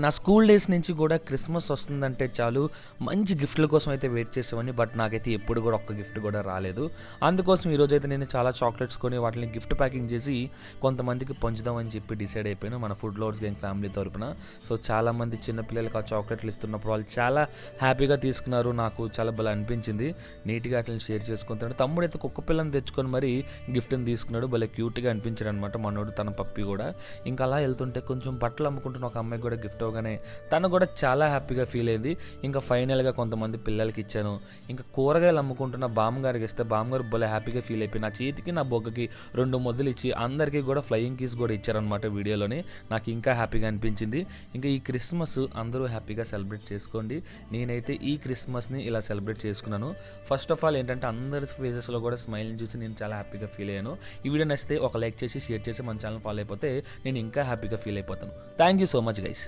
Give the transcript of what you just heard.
నా school days నుంచి కూడా క్రిస్మస్ వస్తుందంటే చాలు మంచి గిఫ్ట్ల కోసం అయితే వెయిట్ చేసేవాడిని. బట్ నాకైతే ఎప్పుడు కూడా ఒక్క గిఫ్ట్ కూడా రాలేదు. అందుకోసం ఈరోజైతే నేను చాలా చాక్లెట్స్ కొని వాటిని గిఫ్ట్ ప్యాకింగ్ చేసి కొంతమందికి పంచుదామని చెప్పి డిసైడ్ అయిపోయాను మన ఫుడ్ లవర్స్ గ్యాంగ్ ఫ్యామిలీ తరపున. సో చాలామంది చిన్నపిల్లలకి ఆ చాక్లెట్లు ఇస్తున్నప్పుడు వాళ్ళు చాలా హ్యాపీగా తీసుకున్నారు. నాకు చాలా భలే అనిపించింది. నీట్గా వాటిని షేర్ చేసుకుంటున్నాడు. తమ్ముడు అయితే కుక్క పిల్లని తెచ్చుకొని మరి గిఫ్ట్ని తీసుకున్నాడు. భలే క్యూట్గా అనిపించాడు అనమాట మనోడు, తన పప్పి కూడా. ఇంకా అలా వెళ్తుంటే కొంచెం బట్టలు అమ్ముకుంటున్న ఒక అమ్మాయికి కూడా గిఫ్ట్ అవగానే తను కూడా చాలా హ్యాపీగా ఫీల్ అయింది. ఇంకా ఫైనల్గా కొంతమంది పిల్లలకి ఇచ్చాను. ఇంకా కూరగాయలు అమ్ముకుంటున్న బామ్మగారికి ఇస్తే బామ్మగారు భలే హ్యాపీగా ఫీల్ అయిపోయి నా చేతికి నా బొగ్గకి 2 ముద్దలు ఇచ్చి అందరికీ కూడా ఫ్లయింగ్ కీస్ కూడా ఇచ్చారనమాట వీడియోలోని. నాకు ఇంకా హ్యాపీగా అనిపించింది. ఇంకా ఈ క్రిస్మస్ అందరూ హ్యాపీగా సెలబ్రేట్ చేసుకోండి. నేనైతే ఈ క్రిస్మస్ని ఇలా సెలబ్రేట్ చేసుకున్నాను. ఫస్ట్ ఆఫ్ ఆల్ ఏంటంటే అందరి ఫేసెస్లో కూడా స్మైల్ని చూసి నేను చాలా హ్యాపీగా ఫీల్ అయ్యాను. ఈ వీడియో నచ్చితే ఒక లైక్ చేసి షేర్ చేసి మన ఛానల్ ఫాలో అయిపోతే నేను ఇంకా హ్యాపీగా ఫీల్ అయిపోతాను. Thank you so much guys.